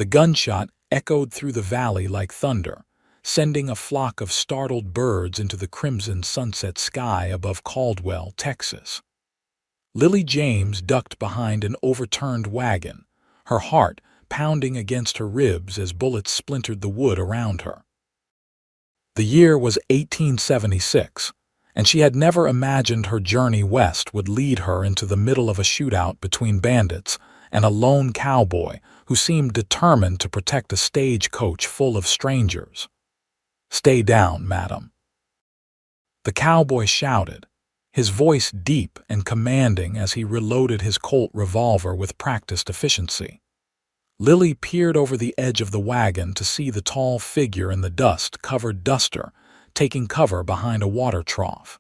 The gunshot echoed through the valley like thunder, sending a flock of startled birds into the crimson sunset sky above Caldwell, Texas. Lily James ducked behind an overturned wagon, her heart pounding against her ribs as bullets splintered the wood around her. The year was 1876, and she had never imagined her journey west would lead her into the middle of a shootout between bandits and a lone cowboy who seemed determined to protect a stagecoach full of strangers. "Stay down, madam," the cowboy shouted, his voice deep and commanding as he reloaded his Colt revolver with practiced efficiency. Lily peered over the edge of the wagon to see the tall figure in the dust-covered duster taking cover behind a water trough.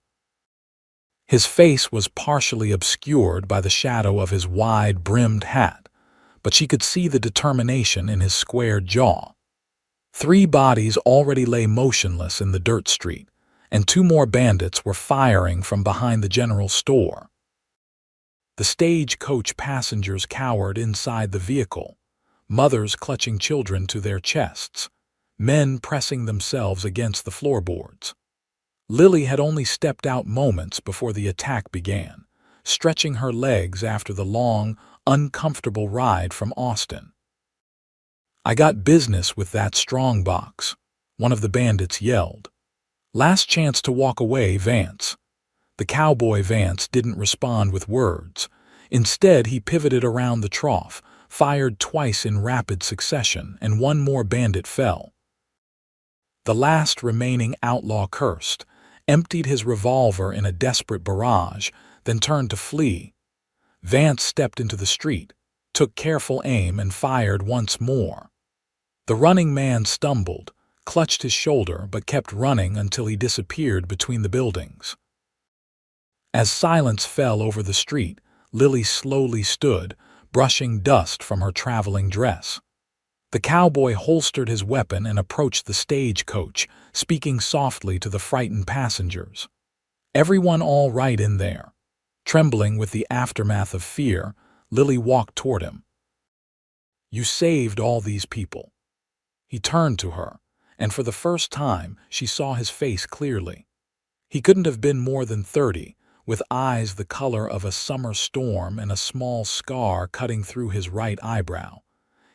His face was partially obscured by the shadow of his wide-brimmed hat, but she could see the determination in his squared jaw. 3 bodies already lay motionless in the dirt street, and 2 more bandits were firing from behind the general store. The stagecoach passengers cowered inside the vehicle, mothers clutching children to their chests, men pressing themselves against the floorboards. Lily had only stepped out moments before the attack began, stretching her legs after the long, uncomfortable ride from Austin. "I got business with that strongbox," one of the bandits yelled. "Last chance to walk away, Vance." The cowboy Vance didn't respond with words. Instead, he pivoted around the trough, fired twice in rapid succession, and 1 more bandit fell. The last remaining outlaw cursed, emptied his revolver in a desperate barrage, then turned to flee. Vance stepped into the street, took careful aim, and fired once more. The running man stumbled, clutched his shoulder, but kept running until he disappeared between the buildings. As silence fell over the street, Lily slowly stood, brushing dust from her traveling dress. The cowboy holstered his weapon and approached the stagecoach, speaking softly to the frightened passengers. "Everyone all right in there?" Trembling with the aftermath of fear, Lily walked toward him. "You saved all these people." He turned to her, and for the first time she saw his face clearly. He couldn't have been more than 30, with eyes the color of a summer storm and a small scar cutting through his right eyebrow.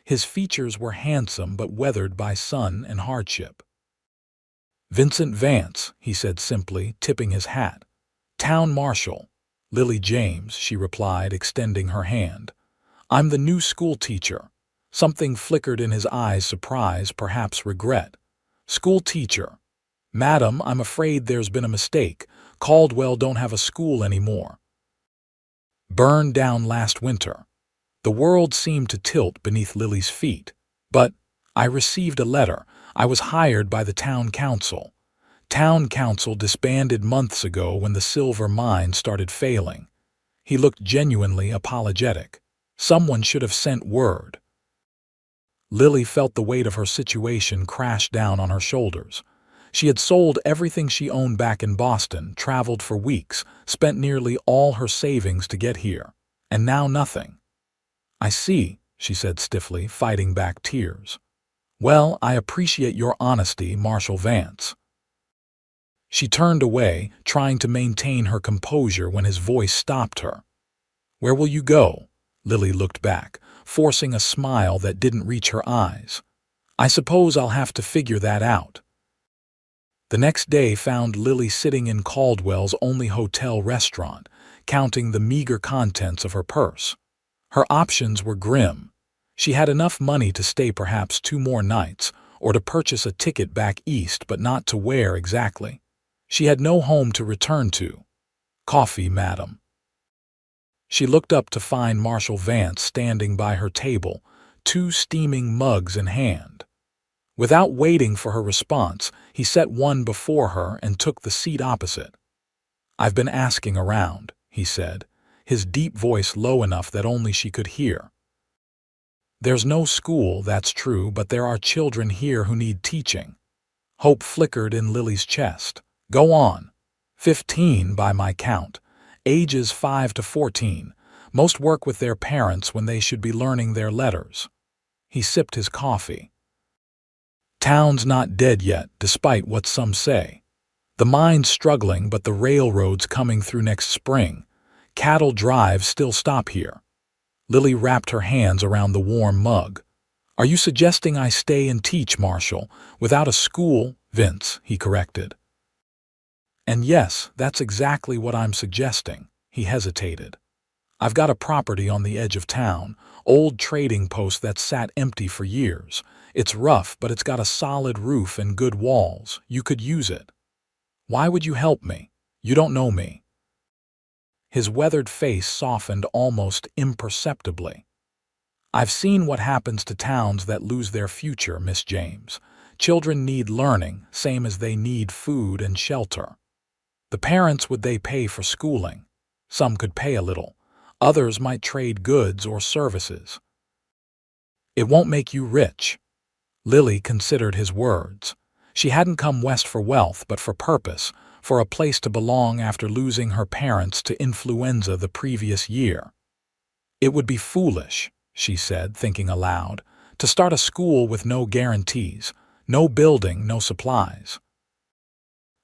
His features were handsome but weathered by sun and hardship. "Vincent Vance," he said simply, tipping his hat. "Town Marshal." "Lily James," she replied, extending her hand. "I'm the new school teacher." Something flickered in his eyes, surprise, perhaps regret. "School teacher. Madam, I'm afraid there's been a mistake. Caldwell don't have a school anymore. Burned down last winter." The world seemed to tilt beneath Lily's feet. "But I received a letter. I was hired by the town council." "Town council disbanded months ago when the silver mine started failing." He looked genuinely apologetic. "Someone should have sent word." Lily felt the weight of her situation crash down on her shoulders. She had sold everything she owned back in Boston, traveled for weeks, spent nearly all her savings to get here, and now nothing. "I see," she said stiffly, fighting back tears. "Well, I appreciate your honesty, Marshal Vance." She turned away, trying to maintain her composure when his voice stopped her. "Where will you go?" Lily looked back, forcing a smile that didn't reach her eyes. "I suppose I'll have to figure that out." The next day found Lily sitting in Caldwell's only hotel restaurant, counting the meager contents of her purse. Her options were grim. She had enough money to stay perhaps 2 more nights, or to purchase a ticket back east, but not to where exactly. She had no home to return to. "Coffee, madam." She looked up to find Marshal Vance standing by her table, 2 steaming mugs in hand. Without waiting for her response, he set one before her and took the seat opposite. "I've been asking around," he said, his deep voice low enough that only she could hear. "There's no school, that's true, but there are children here who need teaching." Hope flickered in Lily's chest. "Go on." 15 by my count. Ages 5 to 14. Most work with their parents when they should be learning their letters." He sipped his coffee. Town's not dead yet, despite what some say. The mine's struggling, but the railroad's coming through next spring. Cattle drives still stop here. Lily wrapped her hands around the warm mug. Are you suggesting I stay and teach, Marshall, without a school? Vince, he corrected. And yes, that's exactly what I'm suggesting. He hesitated. I've got a property on the edge of town, old trading post that's sat empty for years. It's rough, but it's got a solid roof and good walls. You could use it. Why would you help me? You don't know me. His weathered face softened almost imperceptibly. I've seen what happens to towns that lose their future, Miss James. Children need learning, same as they need food and shelter. The parents, would they pay for schooling? Some could pay a little. Others might trade goods or services. It won't make you rich. Lily considered his words. She hadn't come west for wealth, but for purpose, for a place to belong after losing her parents to influenza the previous year. It would be foolish, she said, thinking aloud, to start a school with no guarantees, no building, no supplies.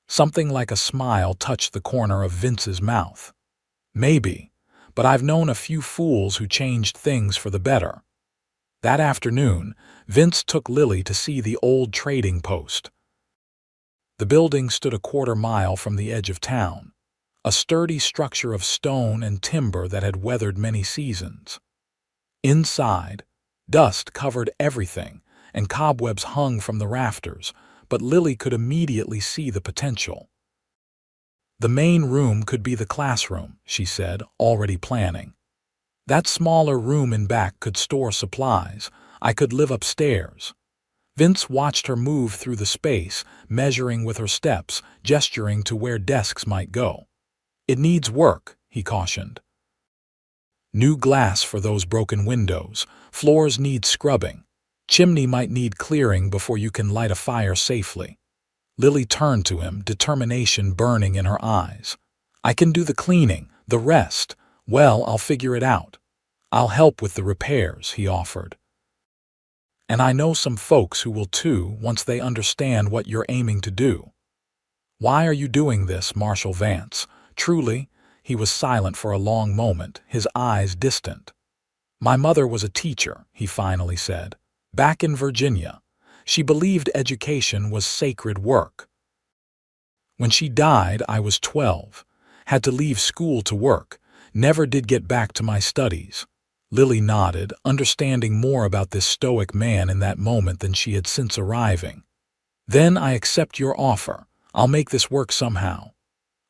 Something like a smile touched the corner of Vince's mouth. Maybe, but I've known a few fools who changed things for the better. That afternoon, Vince took Lily to see the old trading post. The building stood a quarter-mile from the edge of town, a sturdy structure of stone and timber that had weathered many seasons. Inside, dust covered everything, and cobwebs hung from the rafters, but Lily could immediately see the potential. The main room could be the classroom, she said, already planning. That smaller room in back could store supplies. I could live upstairs. Vince watched her move through the space, measuring with her steps, gesturing to where desks might go. It needs work, he cautioned. New glass for those broken windows. Floors need scrubbing. Chimney might need clearing before you can light a fire safely. Lily turned to him, determination burning in her eyes. I can do the cleaning, the rest. Well, I'll figure it out. I'll help with the repairs, he offered. And I know some folks who will too, once they understand what you're aiming to do. Why are you doing this, Marshall Vance? Truly, he was silent for a long moment, his eyes distant. My mother was a teacher, he finally said, back in Virginia. She believed education was sacred work. When she died, I was 12, had to leave school to work, never did get back to my studies. Lily nodded, understanding more about this stoic man in that moment than she had since arriving. Then I accept your offer. I'll make this work somehow.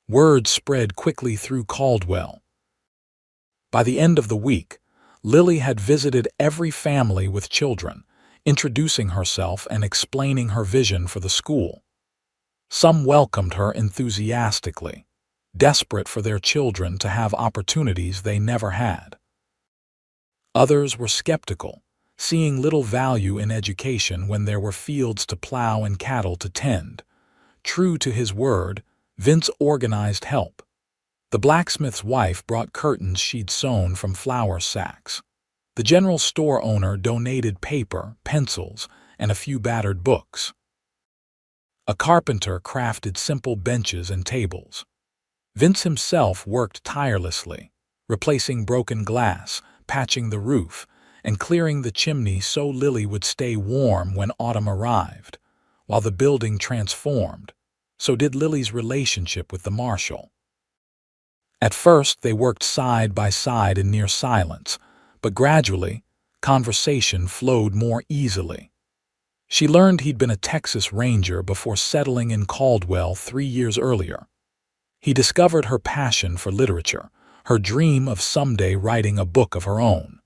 Word spread quickly through Caldwell. By the end of the week, Lily had visited every family with children, introducing herself and explaining her vision for the school. Some welcomed her enthusiastically, desperate for their children to have opportunities they never had. Others were skeptical, seeing little value in education when there were fields to plow and cattle to tend. True to his word, Vince organized help. The blacksmith's wife brought curtains she'd sewn from flour sacks. The general store owner donated paper, pencils, and a few battered books. A carpenter crafted simple benches and tables. Vince himself worked tirelessly, replacing broken glass, patching the roof, and clearing the chimney so Lily would stay warm when autumn arrived. While the building transformed, so did Lily's relationship with the marshal. At first, they worked side by side in near silence, but gradually, conversation flowed more easily. She learned he'd been a Texas Ranger before settling in Caldwell 3 years earlier. He discovered her passion for literature, her dream of someday writing a book of her own.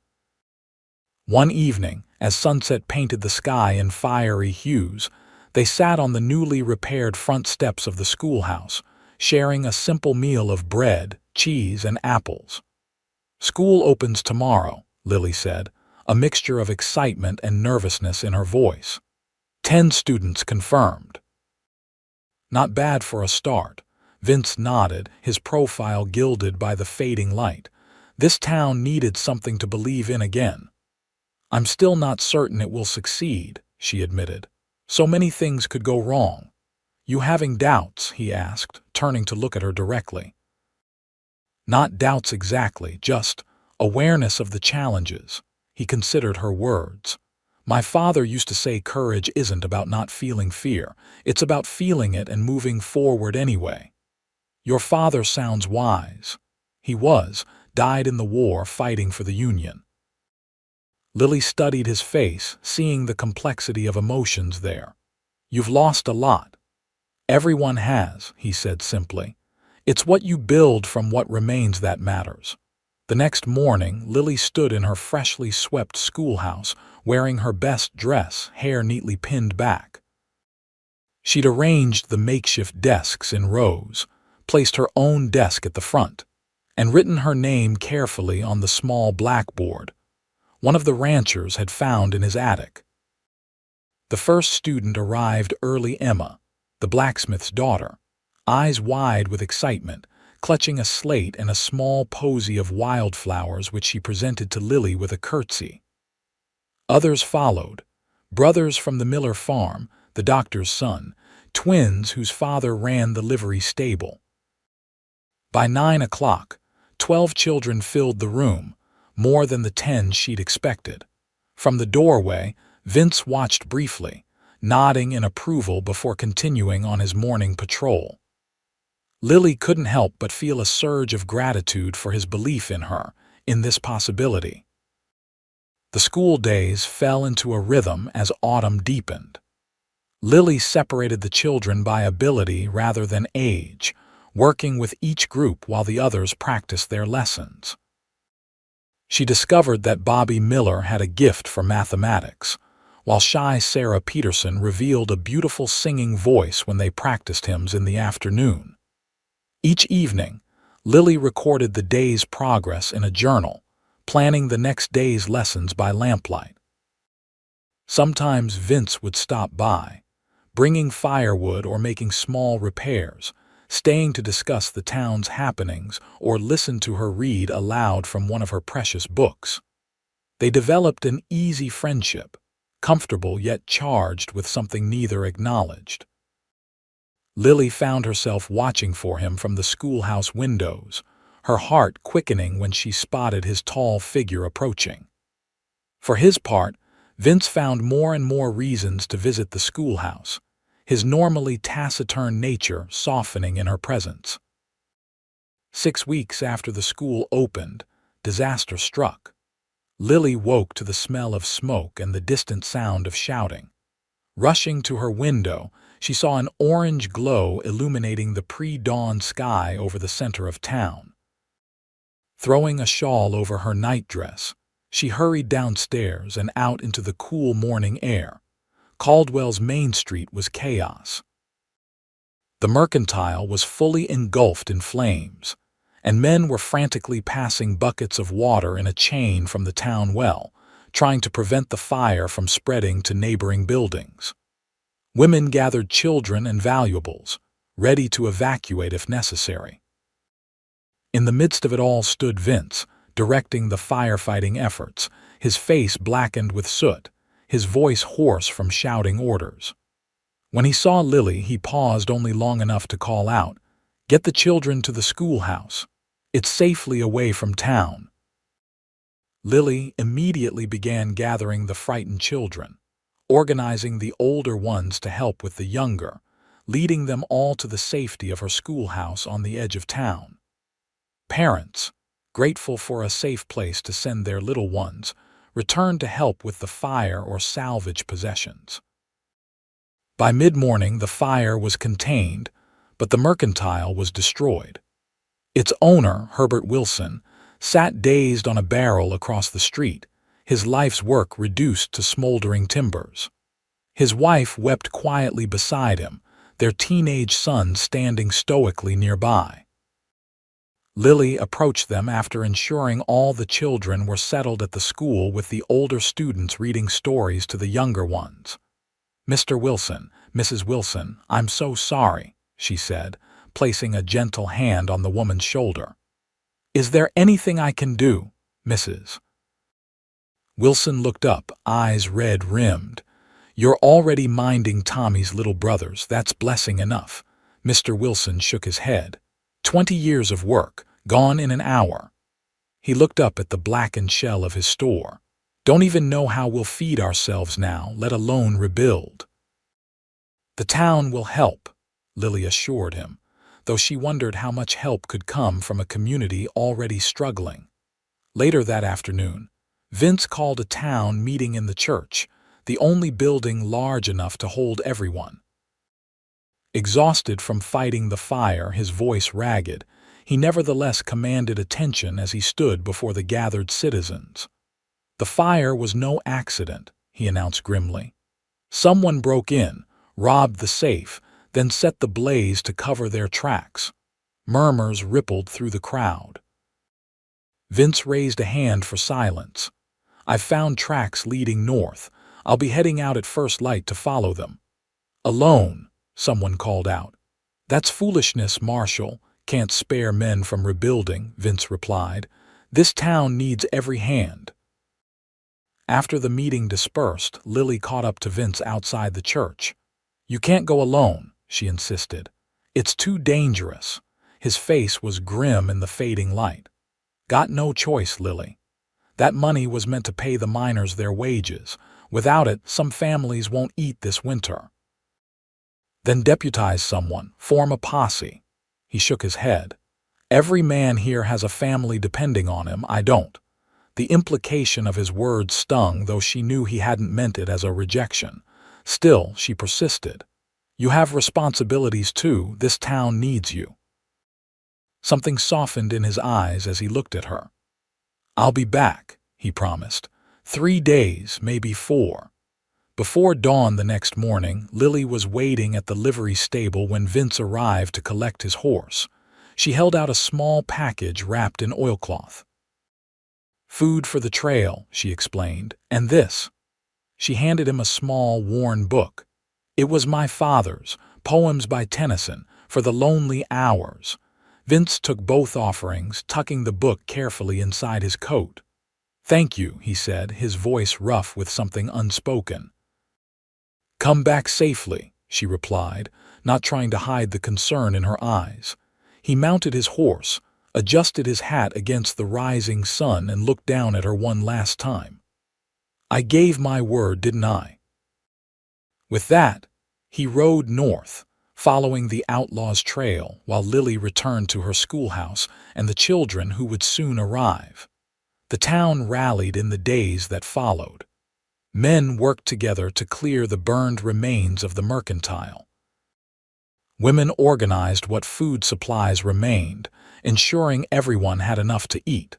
One evening, as sunset painted the sky in fiery hues, they sat on the newly repaired front steps of the schoolhouse, sharing a simple meal of bread, cheese, and apples. School opens tomorrow, Lily said, a mixture of excitement and nervousness in her voice. 10 students confirmed. Not bad for a start. Vince nodded, his profile gilded by the fading light. This town needed something to believe in again. "I'm still not certain it will succeed," she admitted. "So many things could go wrong." "You having doubts?" he asked, turning to look at her directly. "Not doubts exactly, just awareness of the challenges." He considered her words. "My father used to say courage isn't about not feeling fear. It's about feeling it and moving forward anyway." "Your father sounds wise." "He was, died in the war fighting for the Union." Lily studied his face, seeing the complexity of emotions there. "You've lost a lot." "Everyone has," he said simply. "It's what you build from what remains that matters." The next morning, Lily stood in her freshly swept schoolhouse, wearing her best dress, hair neatly pinned back. She'd arranged the makeshift desks in rows, placed her own desk at the front, and written her name carefully on the small blackboard one of the ranchers had found in his attic. The first student arrived early, Emma, the blacksmith's daughter, eyes wide with excitement, clutching a slate and a small posy of wildflowers which she presented to Lily with a curtsy. Others followed, brothers from the Miller farm, the doctor's son, twins whose father ran the livery stable. By 9 o'clock, 12 children filled the room, more than the 10 she'd expected. From the doorway, Vince watched briefly, nodding in approval before continuing on his morning patrol. Lily couldn't help but feel a surge of gratitude for his belief in her, in this possibility. The school days fell into a rhythm as autumn deepened. Lily separated the children by ability rather than age, working with each group while the others practiced their lessons. She discovered that Bobby Miller had a gift for mathematics, while shy Sarah Peterson revealed a beautiful singing voice when they practiced hymns in the afternoon. Each evening, Lily recorded the day's progress in a journal, planning the next day's lessons by lamplight. Sometimes Vince would stop by, bringing firewood or making small repairs, staying to discuss the town's happenings or listen to her read aloud from one of her precious books. They developed an easy friendship, comfortable yet charged with something neither acknowledged. Lily found herself watching for him from the schoolhouse windows, her heart quickening when she spotted his tall figure approaching. For his part, Vince found more and more reasons to visit the schoolhouse, his normally taciturn nature softening in her presence. 6 weeks after the school opened, disaster struck. Lily woke to the smell of smoke and the distant sound of shouting. Rushing to her window, she saw an orange glow illuminating the pre-dawn sky over the center of town. Throwing a shawl over her nightdress, she hurried downstairs and out into the cool morning air. Caldwell's Main Street was chaos. The Mercantile was fully engulfed in flames, and men were frantically passing buckets of water in a chain from the town well, trying to prevent the fire from spreading to neighboring buildings. Women gathered children and valuables, ready to evacuate if necessary. In the midst of it all stood Vince, directing the firefighting efforts, his face blackened with soot, his voice hoarse from shouting orders. When he saw Lily, he paused only long enough to call out, "Get the children to the schoolhouse. It's safely away from town." Lily immediately began gathering the frightened children, organizing the older ones to help with the younger, leading them all to the safety of her schoolhouse on the edge of town. Parents, grateful for a safe place to send their little ones, returned to help with the fire or salvage possessions. By mid-morning, the fire was contained, but the Mercantile was destroyed. Its owner, Herbert Wilson, sat dazed on a barrel across the street, his life's work reduced to smoldering timbers. His wife wept quietly beside him, their teenage son standing stoically nearby. Lily approached them after ensuring all the children were settled at the school, with the older students reading stories to the younger ones. "Mr. Wilson, Mrs. Wilson, I'm so sorry," she said, placing a gentle hand on the woman's shoulder. "Is there anything I can do, Mrs.?" Wilson looked up, eyes red-rimmed. "You're already minding Tommy's little brothers. That's blessing enough." Mr. Wilson shook his head. 20 years of work, gone in an hour. He looked up at the blackened shell of his store. "Don't even know how we'll feed ourselves now, let alone rebuild." "The town will help," Lily assured him, though she wondered how much help could come from a community already struggling. Later that afternoon, Vince called a town meeting in the church, the only building large enough to hold everyone. Exhausted from fighting the fire, his voice ragged, he nevertheless commanded attention as he stood before the gathered citizens. "The fire was no accident," he announced grimly. "Someone broke in, robbed the safe, then set the blaze to cover their tracks." Murmurs rippled through the crowd. Vince raised a hand for silence. "I've found tracks leading north. I'll be heading out at first light to follow them." "Alone," someone called out. "That's foolishness, Marshal. Can't spare men from rebuilding," Vince replied. "This town needs every hand." After the meeting dispersed, Lily caught up to Vince outside the church. "You can't go alone," she insisted. "It's too dangerous." His face was grim in the fading light. "Got no choice, Lily. That money was meant to pay the miners their wages. Without it, some families won't eat this winter." "Then deputize someone, form a posse." He shook his head. "Every man here has a family depending on him. I don't." The implication of his words stung, though she knew he hadn't meant it as a rejection. Still, she persisted. "You have responsibilities too. This town needs you." Something softened in his eyes as he looked at her. "I'll be back," he promised. 3 days, maybe 4. Before dawn the next morning, Lily was waiting at the livery stable when Vince arrived to collect his horse. She held out a small package wrapped in oilcloth. "Food for the trail," she explained, "and this." She handed him a small, worn book. "It was my father's, poems by Tennyson, for the lonely hours." Vince took both offerings, tucking the book carefully inside his coat. "Thank you," he said, his voice rough with something unspoken. "Come back safely," she replied, not trying to hide the concern in her eyes. He mounted his horse, adjusted his hat against the rising sun, and looked down at her one last time. "I gave my word, didn't I?" With that, he rode north, following the outlaws' trail, while Lily returned to her schoolhouse and the children who would soon arrive. The town rallied in the days that followed. Men worked together to clear the burned remains of the mercantile. Women organized what food supplies remained, ensuring everyone had enough to eat.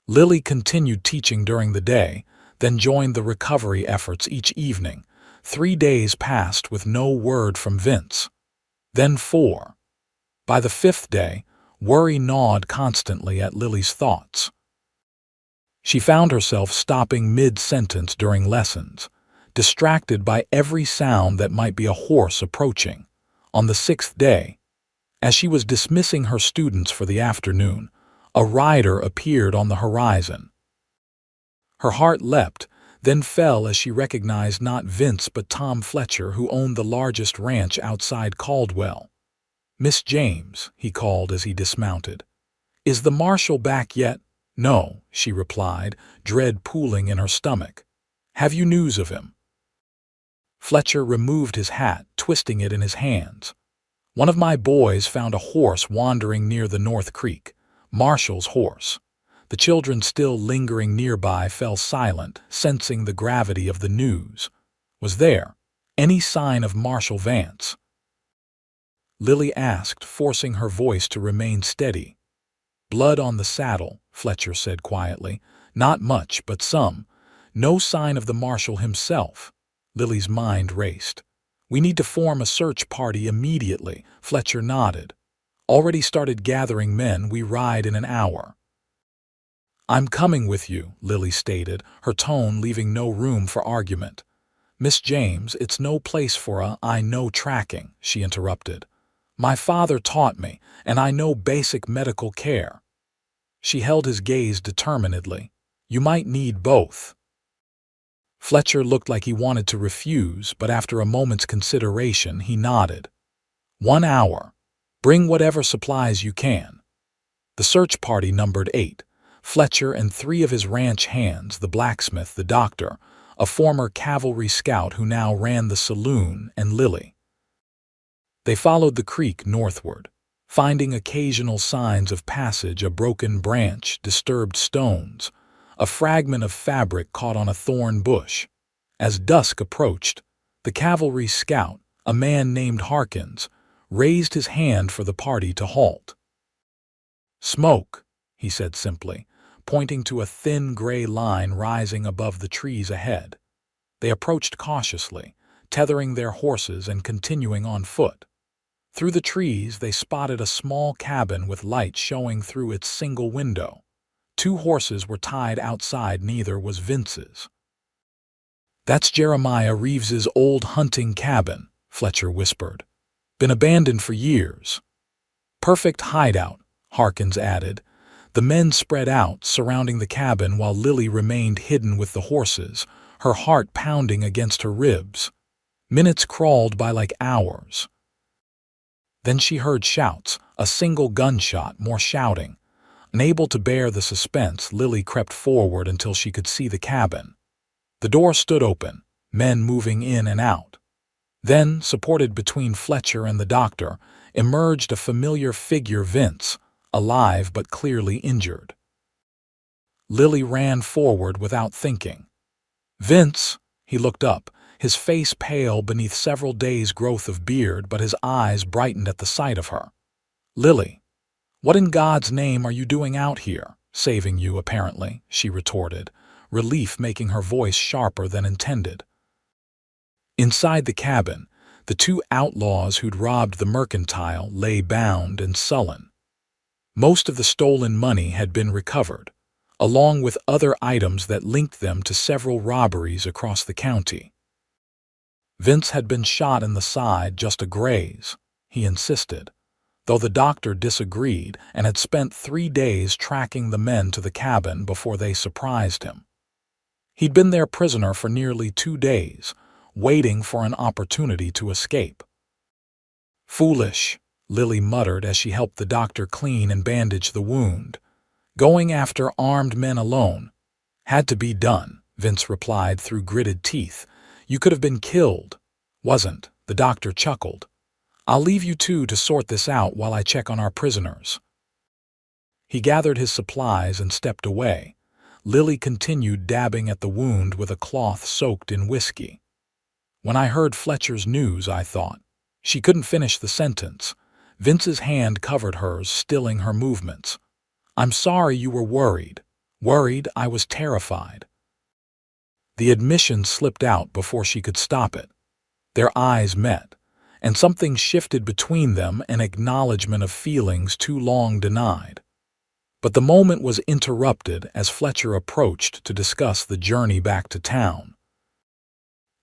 Lily continued teaching during the day, then joined the recovery efforts each evening. 3 days passed with no word from Vince. Then 4. By the 5th day, worry gnawed constantly at Lily's thoughts. She found herself stopping mid-sentence during lessons, distracted by every sound that might be a horse approaching. On the 6th day, as she was dismissing her students for the afternoon, a rider appeared on the horizon. Her heart leapt, then fell as she recognized not Vince but Tom Fletcher, who owned the largest ranch outside Caldwell. "Miss James," he called as he dismounted. "Is the marshal back yet?" "No," she replied, dread pooling in her stomach. "Have you news of him?" Fletcher removed his hat, twisting it in his hands. "One of my boys found a horse wandering near the North Creek. Marshall's horse." The children still lingering nearby fell silent, sensing the gravity of the news. "Was there any sign of Marshal Vance?" Lily asked, forcing her voice to remain steady. "Blood on the saddle," Fletcher said quietly. "Not much, but some. No sign of the marshal himself." Lily's mind raced. "We need to form a search party immediately," Fletcher nodded. "Already started gathering men. We ride in an hour." "I'm coming with you," Lily stated, her tone leaving no room for argument. "Miss James, it's no place for I know tracking," she interrupted. "My father taught me, and I know basic medical care." She held his gaze determinedly. "You might need both." Fletcher looked like he wanted to refuse, but after a moment's consideration, he nodded. 1 hour. Bring whatever supplies you can. The search party numbered 8. Fletcher and 3 of his ranch hands, the blacksmith, the doctor, a former cavalry scout who now ran the saloon, and Lily. They followed the creek northward, finding occasional signs of passage, a broken branch, disturbed stones, a fragment of fabric caught on a thorn bush. As dusk approached, the cavalry scout, a man named Harkins, raised his hand for the party to halt. "Smoke," he said simply, pointing to a thin gray line rising above the trees ahead. They approached cautiously, tethering their horses and continuing on foot. Through the trees they spotted a small cabin with light showing through its single window. 2 horses were tied outside, neither was Vince's. "That's Jeremiah Reeves's old hunting cabin," Fletcher whispered. "Been abandoned for years." "Perfect hideout," Harkins added. The men spread out, surrounding the cabin, while Lily remained hidden with the horses, her heart pounding against her ribs. Minutes crawled by like hours. Then she heard shouts, a single gunshot, more shouting. Unable to bear the suspense, Lily crept forward until she could see the cabin. The door stood open, men moving in and out. Then, supported between Fletcher and the doctor, emerged a familiar figure, Vince, alive but clearly injured. Lily ran forward without thinking. "Vince!" He looked up, his face pale beneath several days' growth of beard, but his eyes brightened at the sight of her. "Lily, what in God's name are you doing out here?" "Saving you, apparently," she retorted, relief making her voice sharper than intended. Inside the cabin, the 2 outlaws who'd robbed the mercantile lay bound and sullen. Most of the stolen money had been recovered, along with other items that linked them to several robberies across the county. Vince had been shot in the side, just a graze, he insisted, though the doctor disagreed and had spent 3 days tracking the men to the cabin before they surprised him. He'd been their prisoner for nearly 2 days, waiting for an opportunity to escape. "Foolish," Lily muttered as she helped the doctor clean and bandage the wound. "Going after armed men alone." "Had to be done," Vince replied through gritted teeth. "You could have been killed." "Wasn't," the doctor chuckled. "I'll leave you 2 to sort this out while I check on our prisoners." He gathered his supplies and stepped away. Lily continued dabbing at the wound with a cloth soaked in whiskey. "When I heard Fletcher's news, I thought—" She couldn't finish the sentence. Vince's hand covered hers, stilling her movements. "I'm sorry you were worried." "Worried? I was terrified." The admission slipped out before she could stop it. Their eyes met, and something shifted between them, an acknowledgement of feelings too long denied. But the moment was interrupted as Fletcher approached to discuss the journey back to town.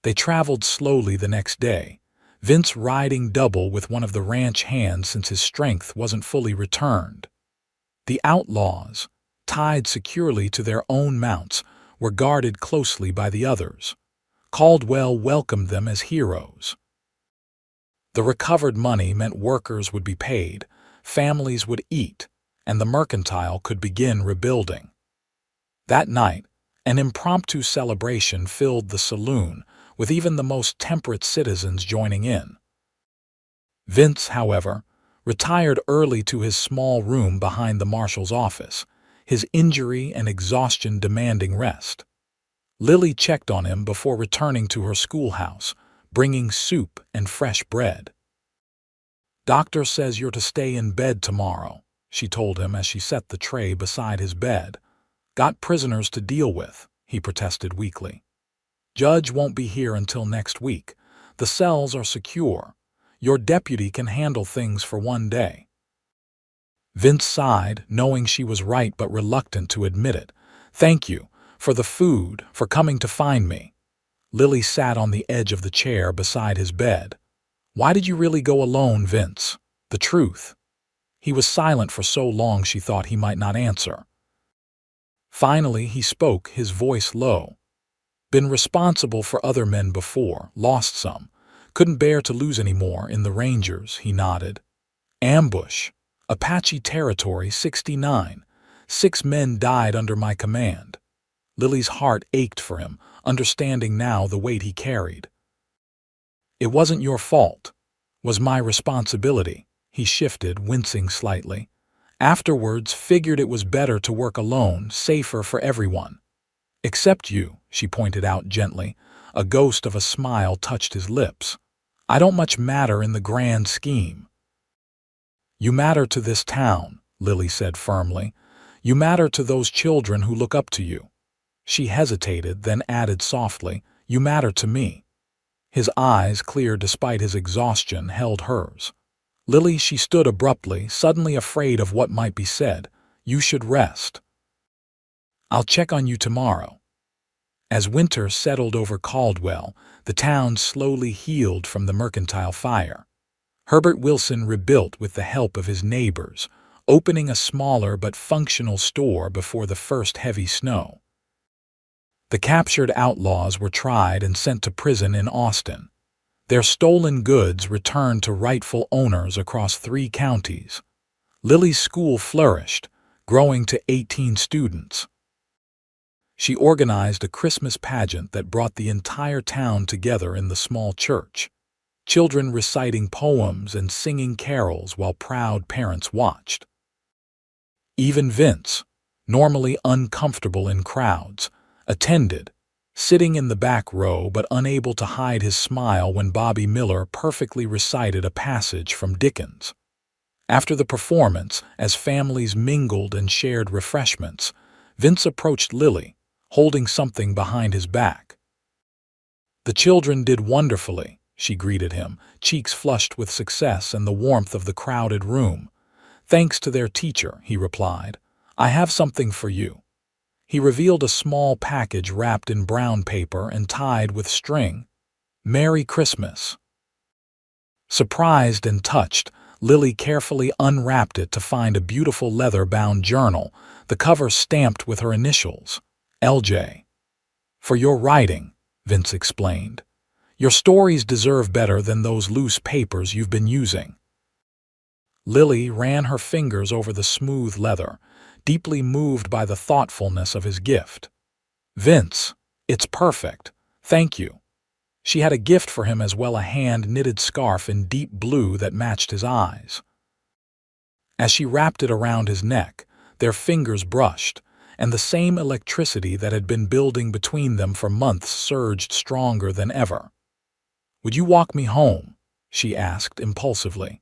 They traveled slowly the next day, Vince riding double with one of the ranch hands since his strength wasn't fully returned. The outlaws, tied securely to their own mounts, were guarded closely by the others. Caldwell welcomed them as heroes. The recovered money meant workers would be paid, families would eat, and the mercantile could begin rebuilding. That night, an impromptu celebration filled the saloon, with even the most temperate citizens joining in. Vince, however, retired early to his small room behind the marshal's office, his injury and exhaustion demanding rest. Lily checked on him before returning to her schoolhouse, bringing soup and fresh bread. "Doctor says you're to stay in bed tomorrow," she told him as she set the tray beside his bed. "Got prisoners to deal with," he protested weakly. "Judge won't be here until next week. The cells are secure. Your deputy can handle things for 1 day." Vince sighed, knowing she was right but reluctant to admit it. "Thank you. For the food, for coming to find me." Lily sat on the edge of the chair beside his bed. "Why did you really go alone, Vince? The truth." He was silent for so long she thought he might not answer. Finally he spoke, his voice low. Been responsible for other men before, lost some. Couldn't bear to lose any more in the Rangers, he nodded. Ambush. Apache Territory 69. 6 men died under my command. Lily's heart ached for him, understanding now the weight he carried. It wasn't your fault. Was my responsibility. He shifted, wincing slightly. Afterwards, figured it was better to work alone, safer for everyone. Except you, she pointed out gently. A ghost of a smile touched his lips. I don't much matter in the grand scheme. You matter to this town, Lily said firmly. You matter to those children who look up to you. She hesitated, then added softly, You matter to me. His eyes, clear despite his exhaustion, held hers. Lily, she stood abruptly, suddenly afraid of what might be said. You should rest. I'll check on you tomorrow. As winter settled over Caldwell, the town slowly healed from the mercantile fire. Herbert Wilson rebuilt with the help of his neighbors, opening a smaller but functional store before the first heavy snow. The captured outlaws were tried and sent to prison in Austin. Their stolen goods returned to rightful owners across 3 counties. Lily's school flourished, growing to 18 students. She organized a Christmas pageant that brought the entire town together in the small church. Children reciting poems and singing carols while proud parents watched. Even Vince, normally uncomfortable in crowds, attended, sitting in the back row but unable to hide his smile when Bobby Miller perfectly recited a passage from Dickens. After the performance, as families mingled and shared refreshments, Vince approached Lily, holding something behind his back. The children did wonderfully, she greeted him, cheeks flushed with success and the warmth of the crowded room. Thanks to their teacher, he replied. I have something for you. He revealed a small package wrapped in brown paper and tied with string. Merry Christmas. Surprised and touched, Lily carefully unwrapped it to find a beautiful leather-bound journal, the cover stamped with her initials, LJ. For your writing, Vince explained. Your stories deserve better than those loose papers you've been using. Lily ran her fingers over the smooth leather, deeply moved by the thoughtfulness of his gift. Vince, it's perfect. Thank you. She had a gift for him as well, a hand-knitted scarf in deep blue that matched his eyes. As she wrapped it around his neck, their fingers brushed, and the same electricity that had been building between them for months surged stronger than ever. Would you walk me home? She asked impulsively.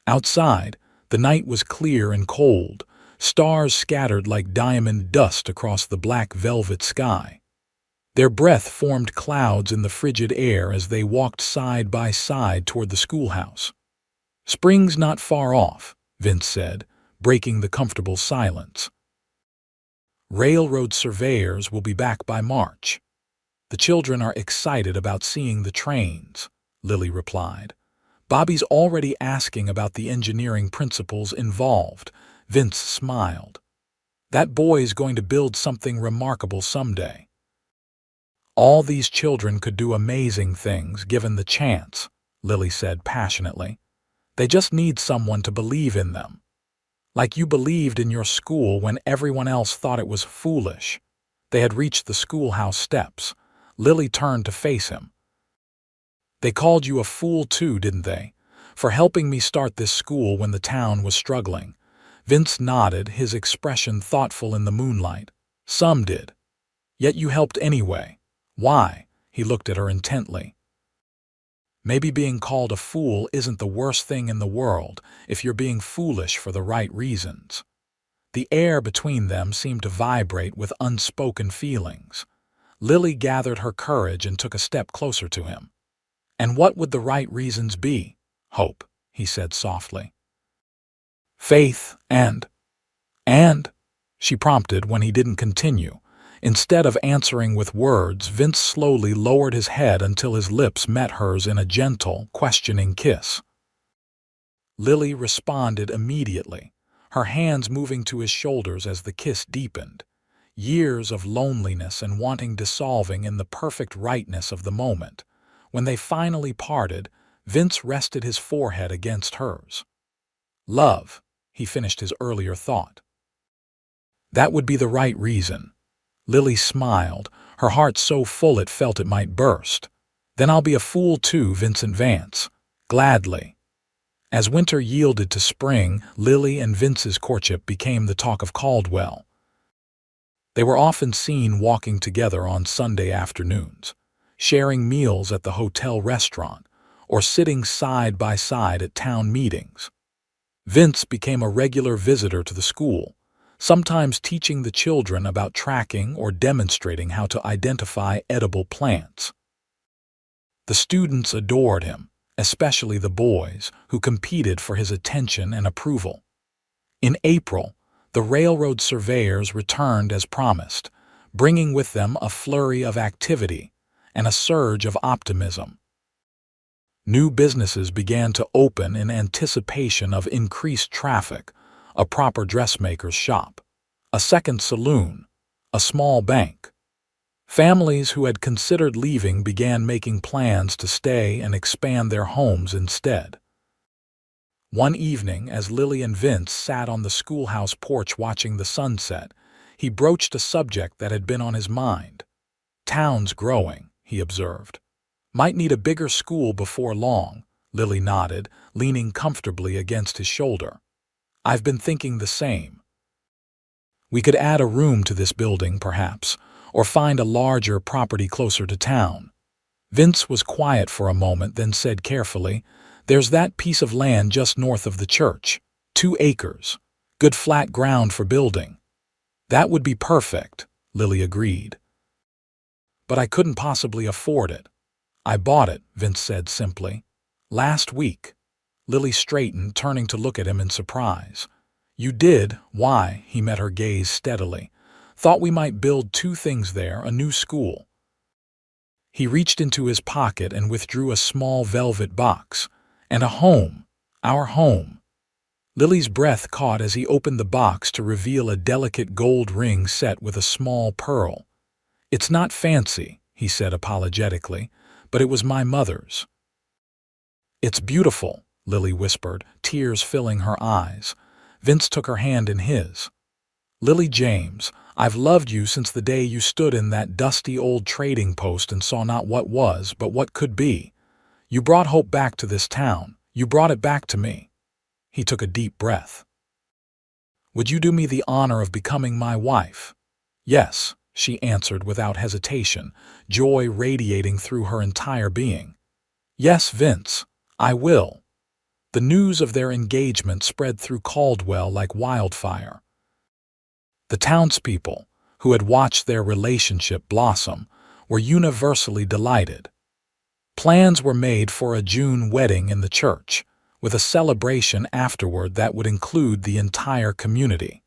Outside, the night was clear and cold, stars scattered like diamond dust across the black velvet sky. Their breath formed clouds in the frigid air as they walked side by side toward the schoolhouse. Spring's not far off, Vince said, breaking the comfortable silence. Railroad surveyors will be back by March. The children are excited about seeing the trains, Lily replied. Bobby's already asking about the engineering principles involved. Vince smiled. That boy's going to build something remarkable someday. All these children could do amazing things given the chance, Lily said passionately. They just need someone to believe in them. Like you believed in your school when everyone else thought it was foolish. They had reached the schoolhouse steps. Lily turned to face him. They called you a fool too, didn't they? For helping me start this school when the town was struggling. Vince nodded, his expression thoughtful in the moonlight. Some did. Yet you helped anyway. Why? He looked at her intently. Maybe being called a fool isn't the worst thing in the world if you're being foolish for the right reasons. The air between them seemed to vibrate with unspoken feelings. Lily gathered her courage and took a step closer to him. And what would the right reasons be? Hope, he said softly. Faith and, she prompted when he didn't continue. Instead of answering with words, Vince slowly lowered his head until his lips met hers in a gentle, questioning kiss. Lily responded immediately, her hands moving to his shoulders as the kiss deepened. years of loneliness and wanting dissolving in the perfect rightness of the moment. When they finally parted, Vince rested his forehead against hers. Love, he finished his earlier thought. That would be the right reason. Lily smiled, her heart so full it felt it might burst. Then I'll be a fool too, Vincent Vance. Gladly. As winter yielded to spring, Lily and Vince's courtship became the talk of Caldwell. They were often seen walking together on Sunday afternoons, sharing meals at the hotel restaurant, or sitting side by side at town meetings. Vince became a regular visitor to the school, sometimes teaching the children about tracking or demonstrating how to identify edible plants. The students adored him, especially the boys, who competed for his attention and approval. In April, the railroad surveyors returned as promised, bringing with them a flurry of activity and a surge of optimism. New businesses began to open in anticipation of increased traffic: a proper dressmaker's shop, a second saloon, a small bank. Families who had considered leaving began making plans to stay and expand their homes instead. One evening, as Lily and Vince sat on the schoolhouse porch watching the sunset, he broached a subject that had been on his mind. "Town's growing," he observed. "Might need a bigger school before long," Lily nodded, leaning comfortably against his shoulder. "I've been thinking the same. We could add a room to this building, perhaps, or find a larger property closer to town." Vince was quiet for a moment, then said carefully, "There's that piece of land just north of the church, 2 acres. Good flat ground for building." "That would be perfect," Lily agreed. "But I couldn't possibly afford it." "I bought it," Vince said simply. "Last week." Lily straightened, turning to look at him in surprise. "You did? Why?" He met her gaze steadily. "Thought we might build 2 things there, a new school." He reached into his pocket and withdrew a small velvet box. "And a home. Our home." Lily's breath caught as he opened the box to reveal a delicate gold ring set with a small pearl. "It's not fancy," he said apologetically, "but it was my mother's." "It's beautiful," Lily whispered, tears filling her eyes. Vince took her hand in his. "Lily James, I've loved you since the day you stood in that dusty old trading post and saw not what was, but what could be. You brought hope back to this town. You brought it back to me." He took a deep breath. "Would you do me the honor of becoming my wife?" "Yes," she answered without hesitation, joy radiating through her entire being. "Yes, Vince, I will." The news of their engagement spread through Caldwell like wildfire. The townspeople, who had watched their relationship blossom, were universally delighted. Plans were made for a June wedding in the church, with a celebration afterward that would include the entire community.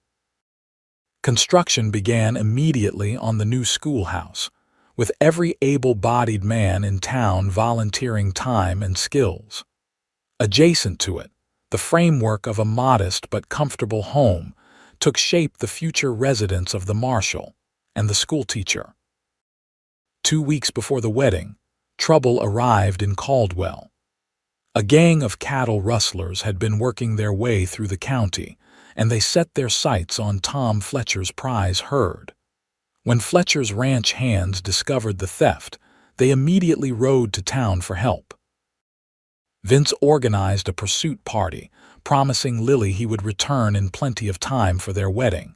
Construction began immediately on the new schoolhouse, with every able-bodied man in town volunteering time and skills. Adjacent to it, the framework of a modest but comfortable home took shape: the future residence of the marshal and the schoolteacher. 2 weeks before the wedding, trouble arrived in Caldwell. A gang of cattle rustlers had been working their way through the county, and they set their sights on Tom Fletcher's prize herd. When Fletcher's ranch hands discovered the theft, they immediately rode to town for help. Vince organized a pursuit party, promising Lily he would return in plenty of time for their wedding.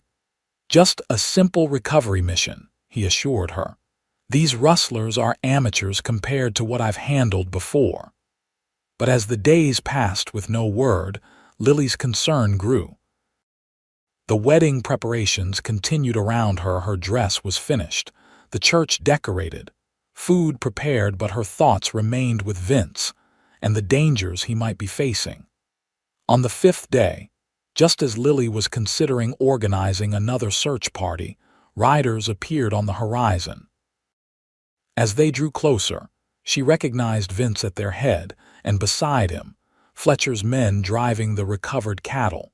"Just a simple recovery mission," he assured her. "These rustlers are amateurs compared to what I've handled before." But as the days passed with no word, Lily's concern grew. The wedding preparations continued around her. Her dress was finished, the church decorated, food prepared, but her thoughts remained with Vince and the dangers he might be facing. On the 5th day, just as Lily was considering organizing another search party, riders appeared on the horizon. As they drew closer, she recognized Vince at their head, and beside him, Fletcher's men driving the recovered cattle.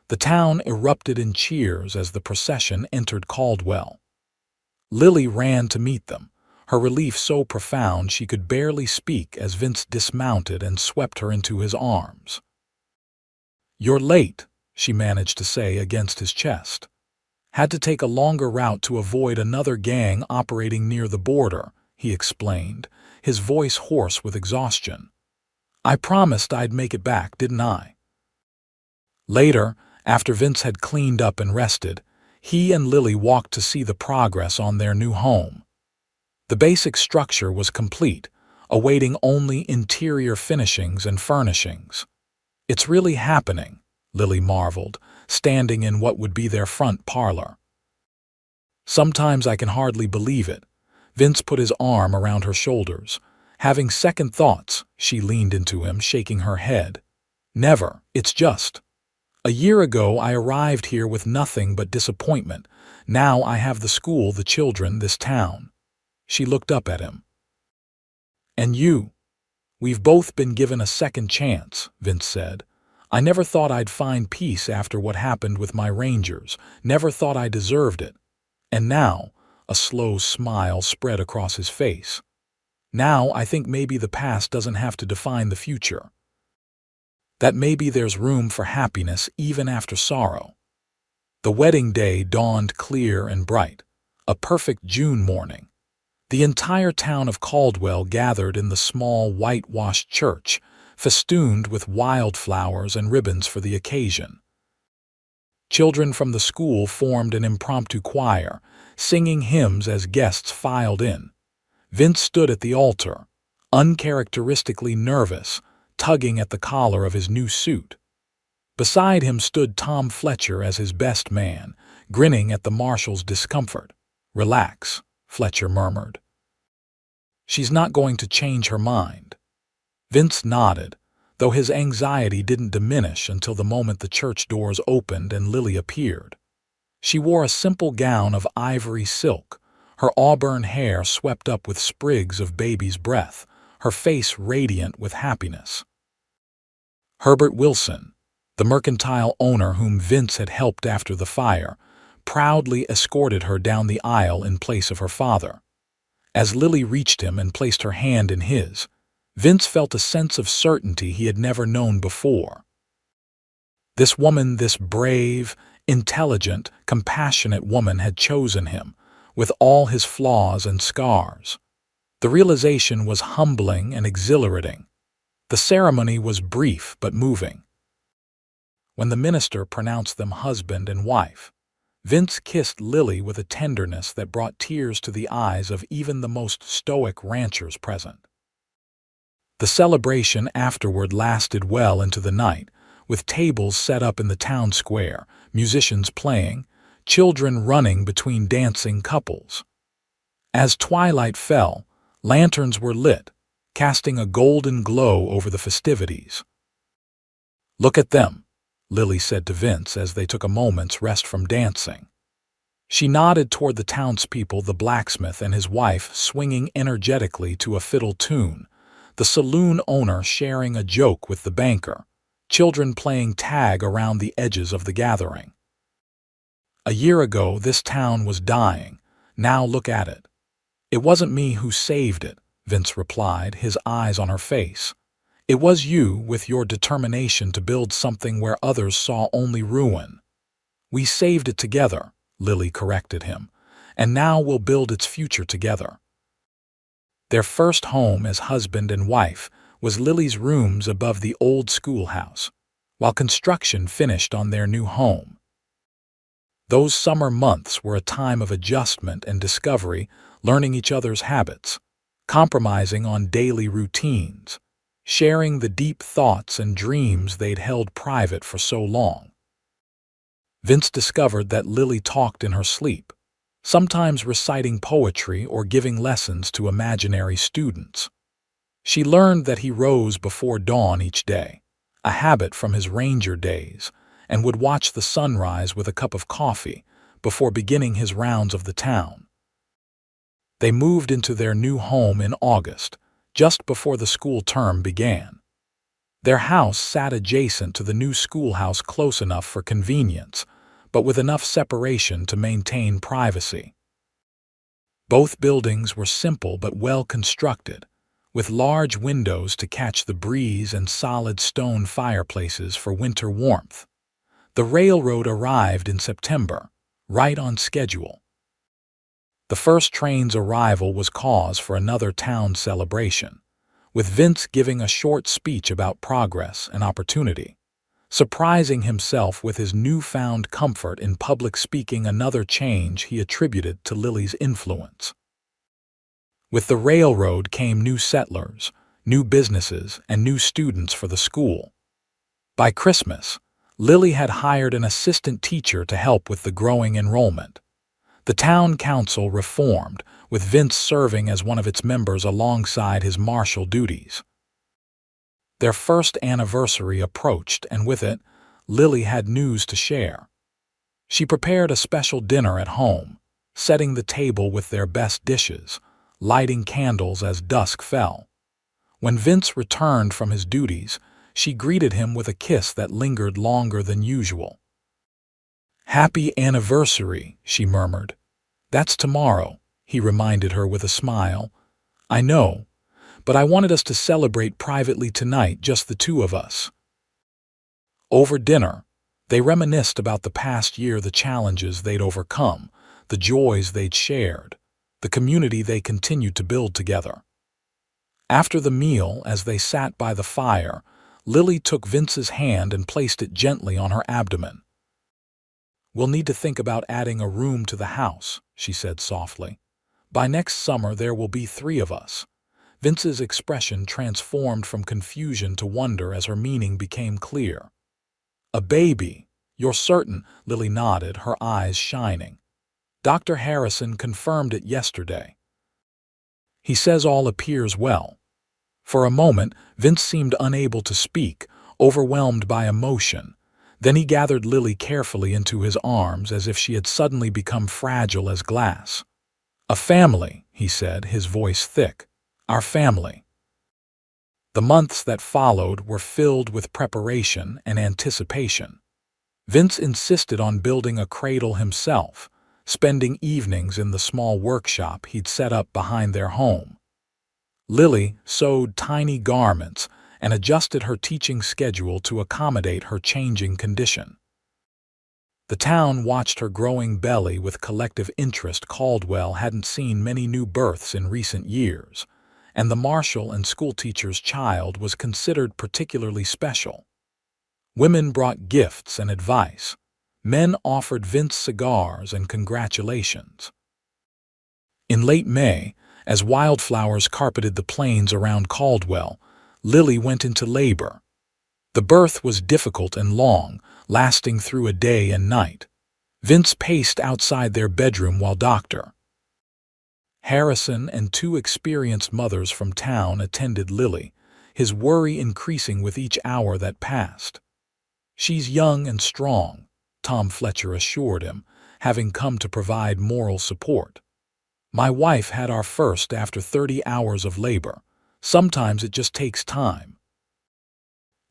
The town erupted in cheers as the procession entered Caldwell. Lily ran to meet them, her relief so profound she could barely speak as Vince dismounted and swept her into his arms. "You're late," she managed to say against his chest. "Had to take a longer route to avoid another gang operating near the border," he explained, his voice hoarse with exhaustion. "I promised I'd make it back, didn't I?" Later, after Vince had cleaned up and rested, he and Lily walked to see the progress on their new home. The basic structure was complete, awaiting only interior finishings and furnishings. "It's really happening," Lily marveled, standing in what would be their front parlor. "Sometimes I can hardly believe it." Vince put his arm around her shoulders. Having second thoughts, she leaned into him, shaking her head. "Never, it's just. A year ago I arrived here with nothing but disappointment. Now I have the school, the children, this town." She looked up at him. "And you? We've both been given a second chance," Vince said. "I never thought I'd find peace after what happened with my Rangers, never thought I deserved it. And now," a slow smile spread across his face, "now I think maybe the past doesn't have to define the future. That maybe there's room for happiness even after sorrow." The wedding day dawned clear and bright, a perfect June morning. The entire town of Caldwell gathered in the small whitewashed church, festooned with wildflowers and ribbons for the occasion. Children from the school formed an impromptu choir, singing hymns as guests filed in. Vince stood at the altar, uncharacteristically nervous, tugging at the collar of his new suit. Beside him stood Tom Fletcher as his best man, grinning at the marshal's discomfort. "Relax," Fletcher murmured. "She's not going to change her mind." Vince nodded, though his anxiety didn't diminish until the moment the church doors opened and Lily appeared. She wore a simple gown of ivory silk, her auburn hair swept up with sprigs of baby's breath, her face radiant with happiness. Herbert Wilson, the mercantile owner whom Vince had helped after the fire, proudly escorted her down the aisle in place of her father. As Lily reached him and placed her hand in his, Vince felt a sense of certainty he had never known before. This woman, this brave, intelligent, compassionate woman had chosen him, with all his flaws and scars. The realization was humbling and exhilarating. The ceremony was brief but moving. When the minister pronounced them husband and wife, Vince kissed Lily with a tenderness that brought tears to the eyes of even the most stoic ranchers present. The celebration afterward lasted well into the night, with tables set up in the town square, musicians playing, children running between dancing couples. As twilight fell, lanterns were lit, casting a golden glow over the festivities. "Look at them," Lily said to Vince as they took a moment's rest from dancing. She nodded toward the townspeople, the blacksmith and his wife swinging energetically to a fiddle tune, the saloon owner sharing a joke with the banker, children playing tag around the edges of the gathering. "A year ago, this town was dying. Now look at it." "It wasn't me who saved it," Vince replied, his eyes on her face. "It was you, with your determination to build something where others saw only ruin." "We saved it together," Lily corrected him, "and now we'll build its future together." Their first home as husband and wife was Lily's rooms above the old schoolhouse, while construction finished on their new home. Those summer months were a time of adjustment and discovery, learning each other's habits, compromising on daily routines, sharing the deep thoughts and dreams they'd held private for so long. Vince discovered that Lily talked in her sleep, sometimes reciting poetry or giving lessons to imaginary students. She learned that he rose before dawn each day, a habit from his ranger days, and would watch the sunrise with a cup of coffee before beginning his rounds of the town. They moved into their new home in August, just before the school term began. Their house sat adjacent to the new schoolhouse, close enough for convenience, but with enough separation to maintain privacy. Both buildings were simple but well constructed, with large windows to catch the breeze and solid stone fireplaces for winter warmth. The railroad arrived in September, right on schedule. The first train's arrival was cause for another town celebration, with Vince giving a short speech about progress and opportunity, surprising himself with his newfound comfort in public speaking, another change he attributed to Lily's influence. With the railroad came new settlers, new businesses, and new students for the school. By Christmas, Lily had hired an assistant teacher to help with the growing enrollment. The town council reformed, with Vince serving as one of its members alongside his marshal duties. Their first anniversary approached, and with it, Lily had news to share. She prepared a special dinner at home, setting the table with their best dishes, lighting candles as dusk fell. When Vince returned from his duties, she greeted him with a kiss that lingered longer than usual. "Happy anniversary," she murmured. "That's tomorrow," he reminded her with a smile. "I know, but I wanted us to celebrate privately tonight, just the two of us." Over dinner, they reminisced about the past year, the challenges they'd overcome, the joys they'd shared, the community they continued to build together. After the meal, as they sat by the fire, Lily took Vince's hand and placed it gently on her abdomen. "We'll need to think about adding a room to the house," she said softly. "By next summer there will be 3 of us." Vince's expression transformed from confusion to wonder as her meaning became clear. "A baby? You're certain?" Lily nodded, her eyes shining. "Dr. Harrison confirmed it yesterday. He says all appears well." For a moment, Vince seemed unable to speak, overwhelmed by emotion. Then he gathered Lily carefully into his arms as if she had suddenly become fragile as glass. "A family," he said, his voice thick. "Our family." The months that followed were filled with preparation and anticipation. Vince insisted on building a cradle himself, spending evenings in the small workshop he'd set up behind their home. Lily sewed tiny garments and adjusted her teaching schedule to accommodate her changing condition. The town watched her growing belly with collective interest. Caldwell hadn't seen many new births in recent years, and the marshal and schoolteacher's child was considered particularly special. Women brought gifts and advice. Men offered Vince cigars and congratulations. In late May, as wildflowers carpeted the plains around Caldwell, Lily went into labor. The birth was difficult and long, lasting through a day and night. Vince paced outside their bedroom while Dr. Harrison and 2 experienced mothers from town attended Lily, his worry increasing with each hour that passed. "She's young and strong," Tom Fletcher assured him, having come to provide moral support. "My wife had our first after 30 hours of labor. Sometimes it just takes time."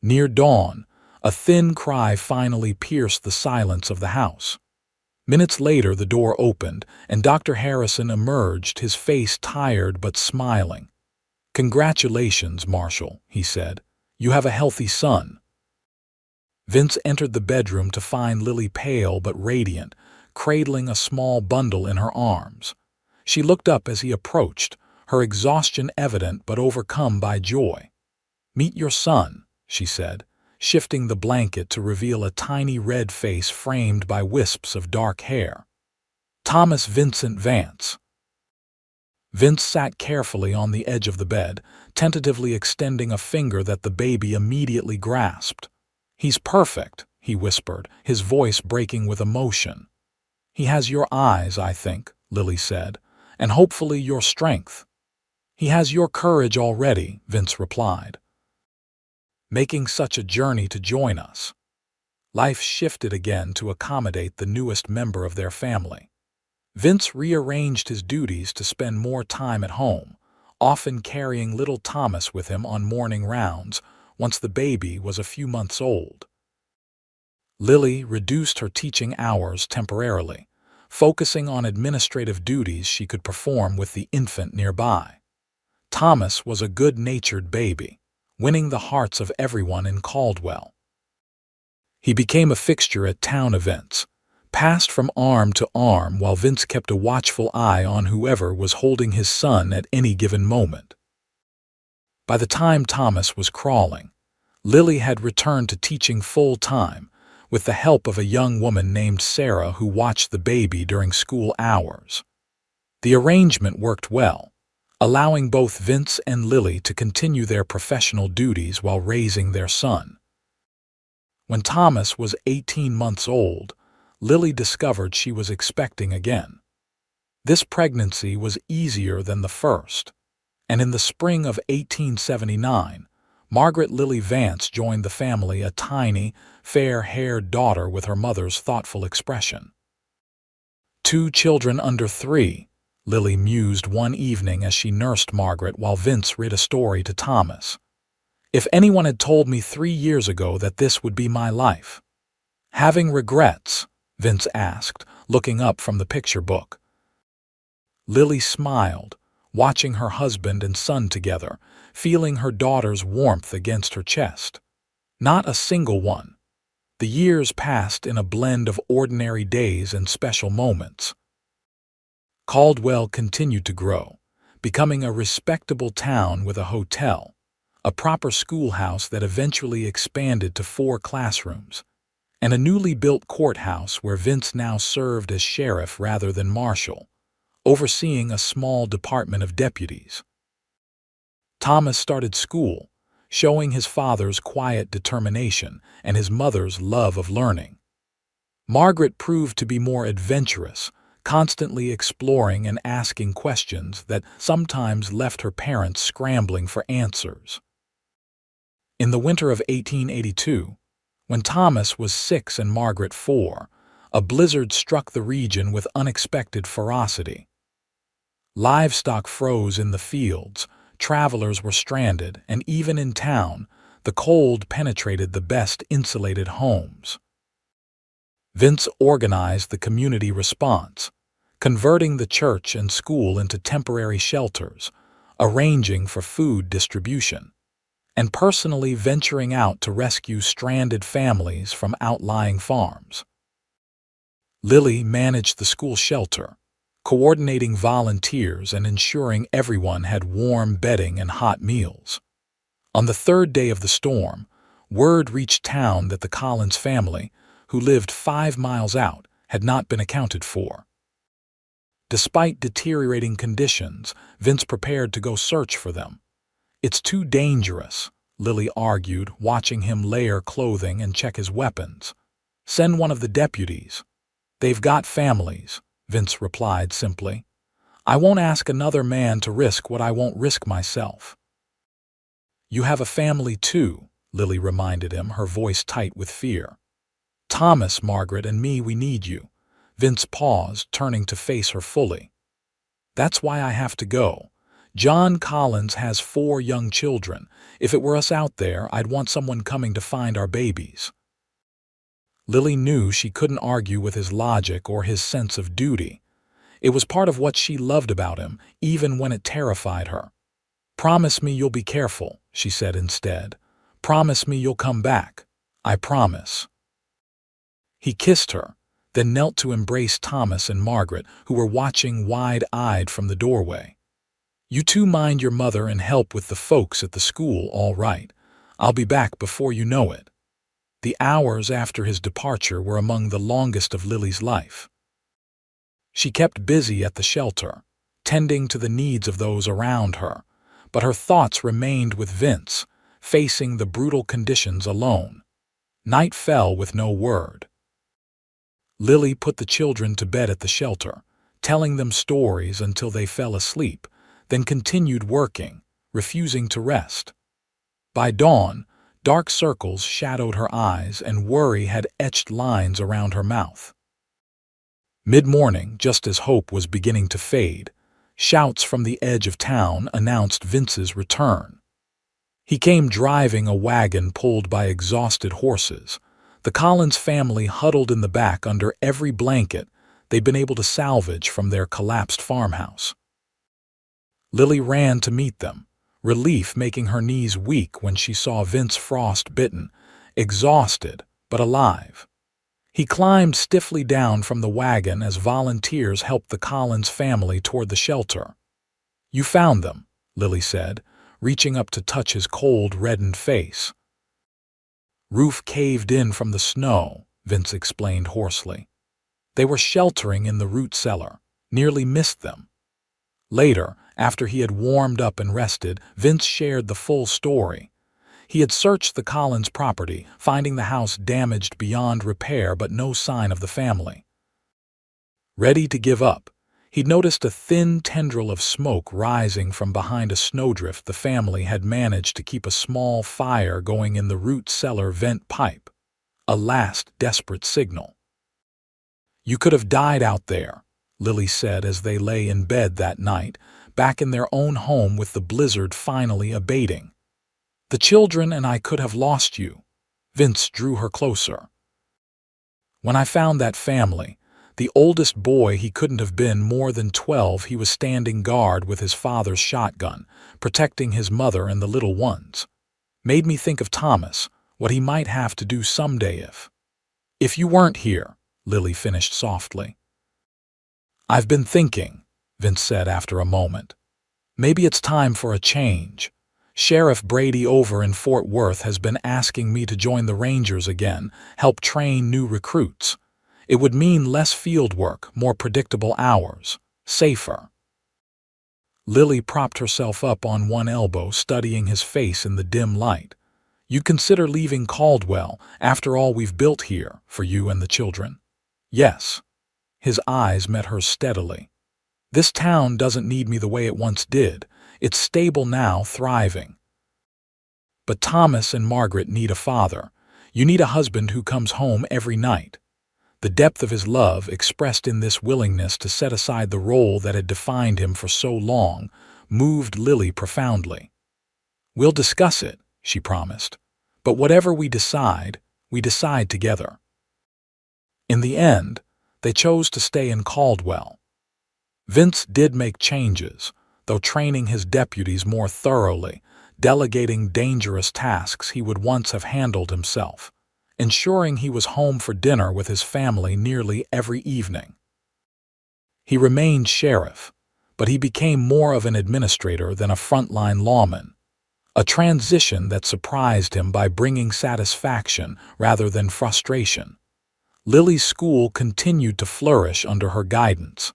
Near dawn, a thin cry finally pierced the silence of the house. Minutes later, the door opened, and Dr. Harrison emerged, his face tired but smiling. "Congratulations, Marshal," he said. "You have a healthy son." Vince entered the bedroom to find Lily pale but radiant, cradling a small bundle in her arms. She looked up as he approached, her exhaustion evident but overcome by joy. "Meet your son," she said, shifting the blanket to reveal a tiny red face framed by wisps of dark hair. "Thomas Vincent Vance." Vince sat carefully on the edge of the bed, tentatively extending a finger that the baby immediately grasped. "He's perfect," he whispered, his voice breaking with emotion. "He has your eyes, I think," Lily said, "and hopefully your strength." "He has your courage already," Vince replied. "Making such a journey to join us." Life shifted again to accommodate the newest member of their family. Vince rearranged his duties to spend more time at home, often carrying little Thomas with him on morning rounds once the baby was a few months old. Lily reduced her teaching hours temporarily, focusing on administrative duties she could perform with the infant nearby. Thomas was a good-natured baby, winning the hearts of everyone in Caldwell. He became a fixture at town events, passed from arm to arm while Vince kept a watchful eye on whoever was holding his son at any given moment. By the time Thomas was crawling, Lily had returned to teaching full-time, with the help of a young woman named Sarah who watched the baby during school hours. The arrangement worked well, allowing both Vince and Lily to continue their professional duties while raising their son. When Thomas was 18 months old, Lily discovered she was expecting again. This pregnancy was easier than the first, and in the spring of 1879, Margaret Lily Vance joined the family, a tiny, fair-haired daughter with her mother's thoughtful expression. 2 children under 3, Lily mused one evening as she nursed Margaret while Vince read a story to Thomas. If anyone had told me 3 years ago that this would be my life. Having regrets? Vince asked, looking up from the picture book. Lily smiled, watching her husband and son together, feeling her daughter's warmth against her chest. Not a single one. The years passed in a blend of ordinary days and special moments. Caldwell continued to grow, becoming a respectable town with a hotel, a proper schoolhouse that eventually expanded to 4 classrooms, and a newly built courthouse where Vince now served as sheriff rather than marshal, overseeing a small department of deputies. Thomas started school, showing his father's quiet determination and his mother's love of learning. Margaret proved to be more adventurous, constantly exploring and asking questions that sometimes left her parents scrambling for answers. In the winter of 1882, when Thomas was 6 and Margaret 4, a blizzard struck the region with unexpected ferocity. Livestock froze in the fields, travelers were stranded, and even in town, the cold penetrated the best insulated homes. Vince organized the community response, converting the church and school into temporary shelters, arranging for food distribution, and personally venturing out to rescue stranded families from outlying farms. Lily managed the school shelter, coordinating volunteers and ensuring everyone had warm bedding and hot meals. On the 3rd day of the storm, word reached town that the Collins family, who lived 5 miles out, had not been accounted for. Despite deteriorating conditions, Vince prepared to go search for them. "It's too dangerous," Lily argued, watching him layer clothing and check his weapons. "Send one of the deputies." "They've got families," Vince replied simply. "I won't ask another man to risk what I won't risk myself." "You have a family too," Lily reminded him, her voice tight with fear. "Thomas, Margaret, and me, we need you." Vince paused, turning to face her fully. "That's why I have to go. John Collins has 4 young children. If it were us out there, I'd want someone coming to find our babies." Lily knew she couldn't argue with his logic or his sense of duty. It was part of what she loved about him, even when it terrified her. "Promise me you'll be careful," she said instead. "Promise me you'll come back. I promise." He kissed her, then knelt to embrace Thomas and Margaret, who were watching wide-eyed from the doorway. "You two mind your mother and help with the folks at the school, all right? I'll be back before you know it." The hours after his departure were among the longest of Lily's life. She kept busy at the shelter, tending to the needs of those around her, but her thoughts remained with Vince, facing the brutal conditions alone. Night fell with no word. Lily put the children to bed at the shelter, telling them stories until they fell asleep, then continued working, refusing to rest. By dawn, dark circles shadowed her eyes and worry had etched lines around her mouth. Mid-morning, just as hope was beginning to fade, shouts from the edge of town announced Vince's return. He came driving a wagon pulled by exhausted horses. The Collins family huddled in the back under every blanket, they'd been able to salvage from their collapsed farmhouse. Lily ran to meet them, relief making her knees weak when she saw Vince frostbitten, exhausted, but alive. He climbed stiffly down from the wagon as volunteers helped the Collins family toward the shelter. "You found them," Lily said, reaching up to touch his cold, reddened face. "Roof caved in from the snow," Vince explained hoarsely. "They were sheltering in the root cellar. Nearly missed them." Later, after he had warmed up and rested, Vince shared the full story. He had searched the Collins property, finding the house damaged beyond repair but no sign of the family. Ready to give up, he'd noticed a thin tendril of smoke rising from behind a snowdrift. The family had managed to keep a small fire going in the root cellar vent pipe. A last desperate signal. "You could have died out there," Lily said as they lay in bed that night, back in their own home with the blizzard finally abating. "The children and I could have lost you." Vince drew her closer. "When I found that family, the oldest boy, he couldn't have been more than 12, he was standing guard with his father's shotgun, protecting his mother and the little ones. Made me think of Thomas, what he might have to do someday if you weren't here," Lily finished softly. "I've been thinking," Vince said after a moment. "Maybe it's time for a change. Sheriff Brady over in Fort Worth has been asking me to join the Rangers again, help train new recruits. It would mean less field work, more predictable hours, safer." Lily propped herself up on one elbow, studying his face in the dim light. "You'd consider leaving Caldwell, after all we've built here, for you and the children?" "Yes." His eyes met hers steadily. "This town doesn't need me the way it once did. It's stable now, thriving. But Thomas and Margaret need a father. You need a husband who comes home every night." The depth of his love, expressed in this willingness to set aside the role that had defined him for so long, moved Lily profoundly. "We'll discuss it," she promised. "But whatever we decide together." In the end, they chose to stay in Caldwell. Vince did make changes, though training his deputies more thoroughly, delegating dangerous tasks he would once have handled himself, ensuring he was home for dinner with his family nearly every evening. He remained sheriff, but he became more of an administrator than a frontline lawman, a transition that surprised him by bringing satisfaction rather than frustration. Lily's school continued to flourish under her guidance.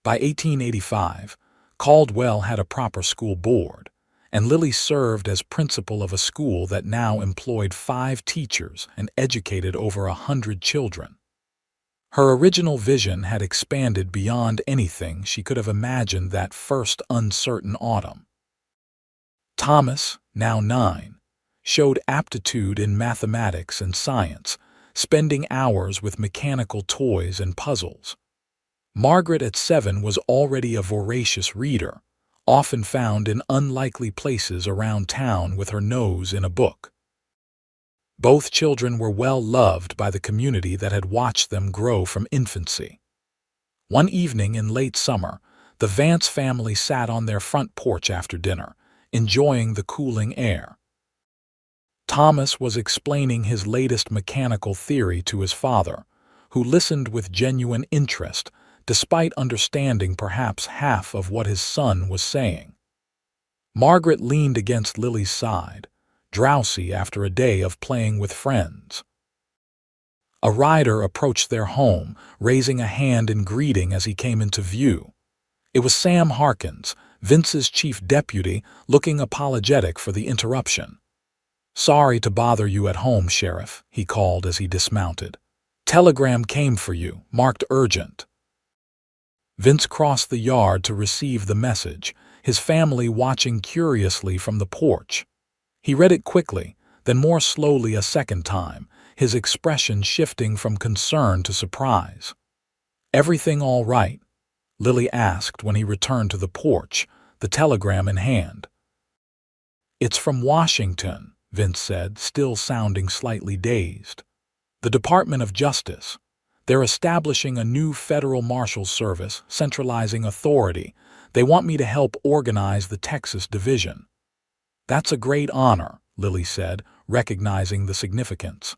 By 1885, Caldwell had a proper school board, and Lily served as principal of a school that now employed 5 teachers and educated over 100 children. Her original vision had expanded beyond anything she could have imagined that first uncertain autumn. Thomas, now 9, showed aptitude in mathematics and science, spending hours with mechanical toys and puzzles. Margaret at 7 was already a voracious reader, often found in unlikely places around town with her nose in a book. Both children were well loved by the community that had watched them grow from infancy. One evening in late summer, the Vance family sat on their front porch after dinner, enjoying the cooling air. Thomas was explaining his latest mechanical theory to his father, who listened with genuine interest, despite understanding perhaps half of what his son was saying. Margaret leaned against Lily's side, drowsy after a day of playing with friends. A rider approached their home, raising a hand in greeting as he came into view. It was Sam Harkins, Vince's chief deputy, looking apologetic for the interruption. "Sorry to bother you at home, Sheriff," he called as he dismounted. "Telegram came for you, marked urgent." Vince crossed the yard to receive the message, his family watching curiously from the porch. He read it quickly, then more slowly a second time, his expression shifting from concern to surprise. "Everything all right?" Lily asked when he returned to the porch, the telegram in hand. "It's from Washington," Vince said, still sounding slightly dazed. "The Department of Justice. They're establishing a new federal marshal's service, centralizing authority. They want me to help organize the Texas division." "That's a great honor," Lily said, recognizing the significance.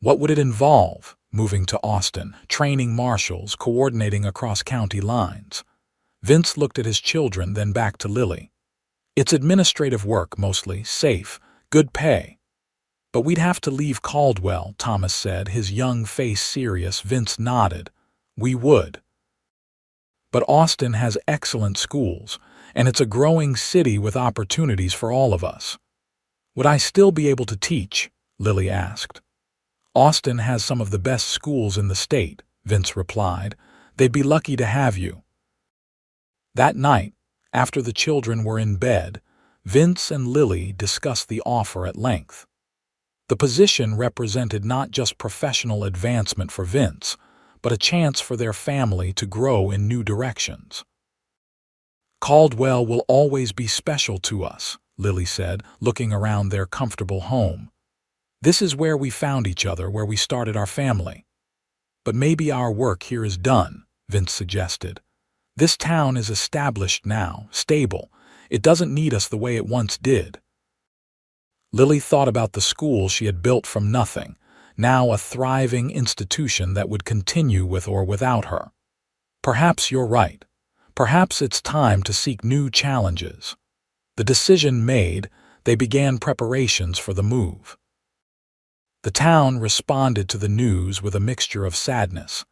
"What would it involve?" "Moving to Austin, training marshals, coordinating across county lines." Vince looked at his children, then back to Lily. "It's administrative work, mostly, safe, good pay." "But we'd have to leave Caldwell," Thomas said, his young face serious. Vince nodded. "We would. But Austin has excellent schools, and it's a growing city with opportunities for all of us." "Would I still be able to teach?" Lily asked. "Austin has some of the best schools in the state," Vince replied. "They'd be lucky to have you." That night, after the children were in bed, Vince and Lily discussed the offer at length. The position represented not just professional advancement for Vince, but a chance for their family to grow in new directions. "Caldwell will always be special to us," Lily said, looking around their comfortable home. "This is where we found each other, where we started our family." "But maybe our work here is done," Vince suggested. "This town is established now, stable. It doesn't need us the way it once did." Lily thought about the school she had built from nothing, now a thriving institution that would continue with or without her. "Perhaps you're right. Perhaps it's time to seek new challenges." The decision made, they began preparations for the move. The town responded to the news with a mixture of sadness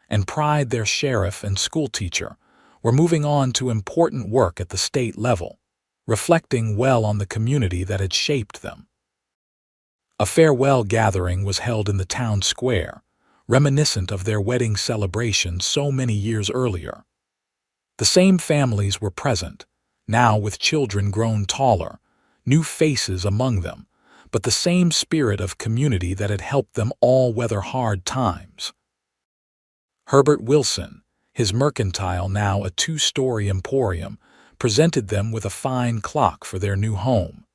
and pride. Their sheriff and schoolteacher were moving on to important work at the state level, reflecting well on the community that had shaped them. A farewell gathering was held in the town square, reminiscent of their wedding celebration so many years earlier. The same families were present, now with children grown taller, new faces among them, but the same spirit of community that had helped them all weather hard times. Herbert Wilson, his mercantile now a 2-story emporium, presented them with a fine clock for their new home.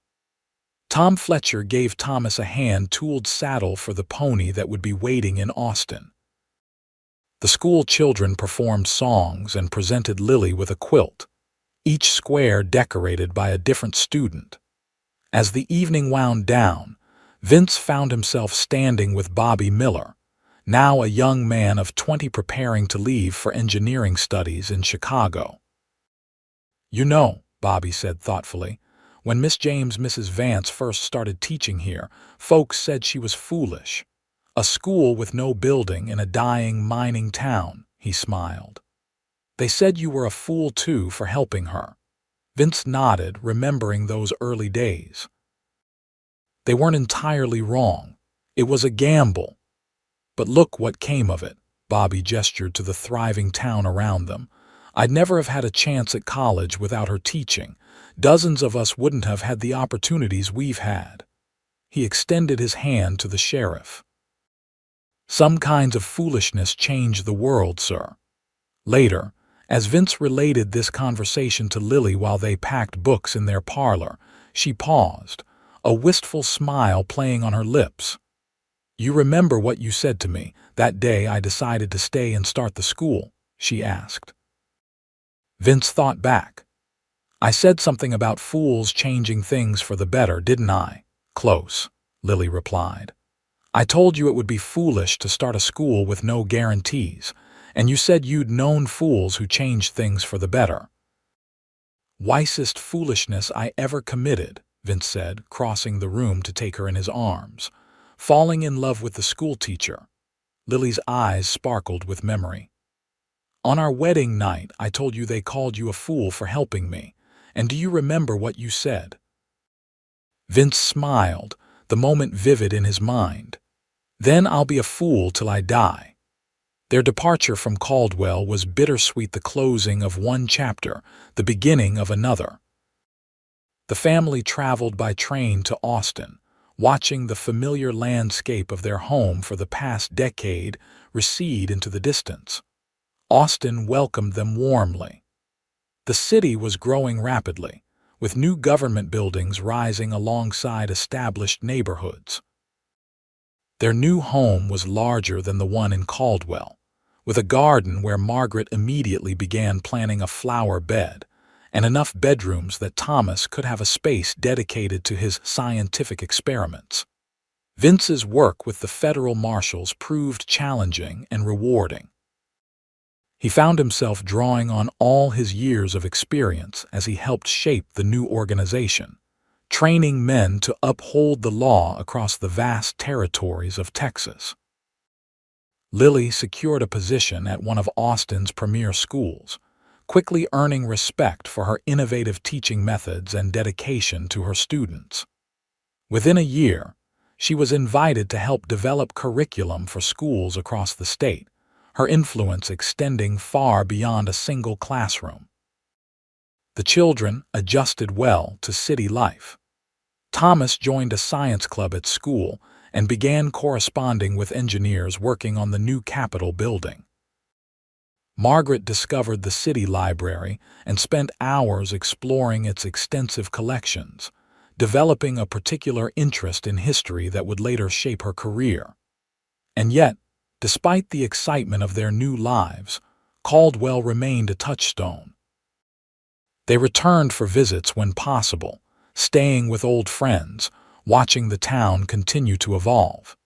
Tom Fletcher gave Thomas a hand-tooled saddle for the pony that would be waiting in Austin. The school children performed songs and presented Lily with a quilt, each square decorated by a different student. As the evening wound down, Vince found himself standing with Bobby Miller, now a young man of 20 preparing to leave for engineering studies in Chicago. "You know," Bobby said thoughtfully, "when Miss Mrs. Vance first started teaching here, folks said she was foolish. A school with no building in a dying mining town," he smiled. "They said you were a fool too for helping her." Vince nodded, remembering those early days. "They weren't entirely wrong. It was a gamble. But look what came of it." Bobby gestured to the thriving town around them. "I'd never have had a chance at college without her teaching. Dozens of us wouldn't have had the opportunities we've had." He extended his hand to the sheriff. "Some kinds of foolishness change the world, sir." Later, as Vince related this conversation to Lily while they packed books in their parlor, she paused, a wistful smile playing on her lips. "You remember what you said to me that day I decided to stay and start the school?" she asked. Vince thought back. "I said something about fools changing things for the better, didn't I?" "Close," Lily replied. "I told you it would be foolish to start a school with no guarantees, and you said you'd known fools who changed things for the better." "Wisest foolishness I ever committed," Vince said, crossing the room to take her in his arms. "Falling in love with the schoolteacher." Lily's eyes sparkled with memory. "On our wedding night, I told you they called you a fool for helping me, and do you remember what you said?" Vince smiled, the moment vivid in his mind. "Then I'll be a fool till I die." Their departure from Caldwell was bittersweet, the closing of one chapter, the beginning of another. The family traveled by train to Austin, watching the familiar landscape of their home for the past decade recede into the distance. Austin welcomed them warmly. The city was growing rapidly, with new government buildings rising alongside established neighborhoods. Their new home was larger than the one in Caldwell, with a garden where Margaret immediately began planning a flower bed, and enough bedrooms that Thomas could have a space dedicated to his scientific experiments. Vince's work with the federal marshals proved challenging and rewarding. He found himself drawing on all his years of experience as he helped shape the new organization, training men to uphold the law across the vast territories of Texas. Lily secured a position at one of Austin's premier schools, quickly earning respect for her innovative teaching methods and dedication to her students. Within a year, she was invited to help develop curriculum for schools across the state, her influence extending far beyond a single classroom. The children adjusted well to city life. Thomas joined a science club at school and began corresponding with engineers working on the new Capitol building. Margaret discovered the city library and spent hours exploring its extensive collections, developing a particular interest in history that would later shape her career. And yet, despite the excitement of their new lives, Caldwell remained a touchstone. They returned for visits when possible, staying with old friends, watching the town continue to evolve.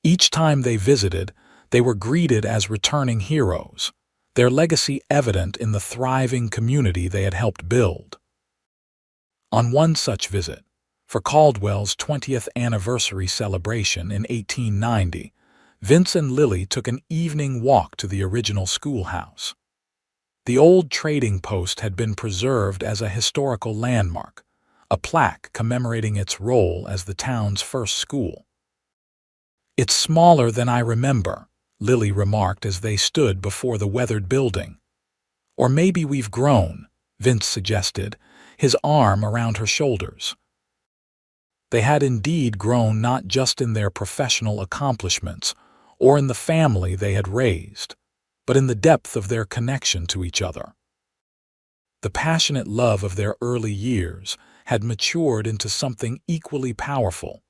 Each time they visited, they were greeted as returning heroes, their legacy evident in the thriving community they had helped build. On one such visit, for Caldwell's 20th anniversary celebration in 1890, Vince and Lily took an evening walk to the original schoolhouse. The old trading post had been preserved as a historical landmark, a plaque commemorating its role as the town's first school. "It's smaller than I remember," Lily remarked as they stood before the weathered building. "Or maybe we've grown," Vince suggested, his arm around her shoulders. They had indeed grown, not just in their professional accomplishments or in the family they had raised, but in the depth of their connection to each other. The passionate love of their early years had matured into something equally powerful,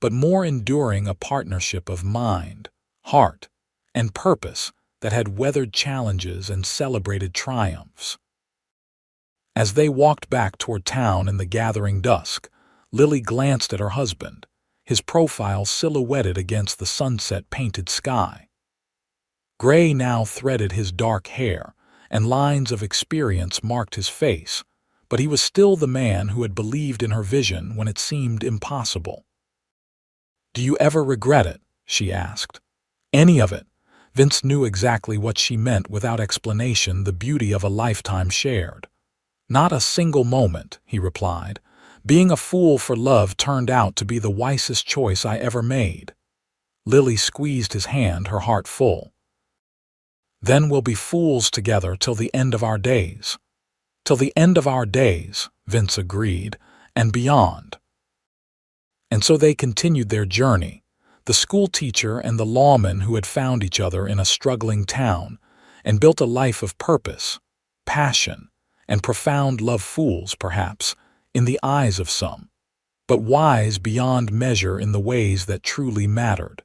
but more enduring, a partnership of mind, heart, and purpose that had weathered challenges and celebrated triumphs. As they walked back toward town in the gathering dusk, Lily glanced at her husband, his profile silhouetted against the sunset-painted sky. Gray now threaded his dark hair, and lines of experience marked his face, but he was still the man who had believed in her vision when it seemed impossible. "Do you ever regret it?" she asked. "Any of it?" Vince knew exactly what she meant without explanation, the beauty of a lifetime shared. "Not a single moment," he replied. "Being a fool for love turned out to be the wisest choice I ever made." Lily squeezed his hand, her heart full. "Then we'll be fools together till the end of our days." "Till the end of our days," Vince agreed, "and beyond." And so they continued their journey, the schoolteacher and the lawman who had found each other in a struggling town and built a life of purpose, passion, and profound love. Fools, perhaps, in the eyes of some, but wise beyond measure in the ways that truly mattered.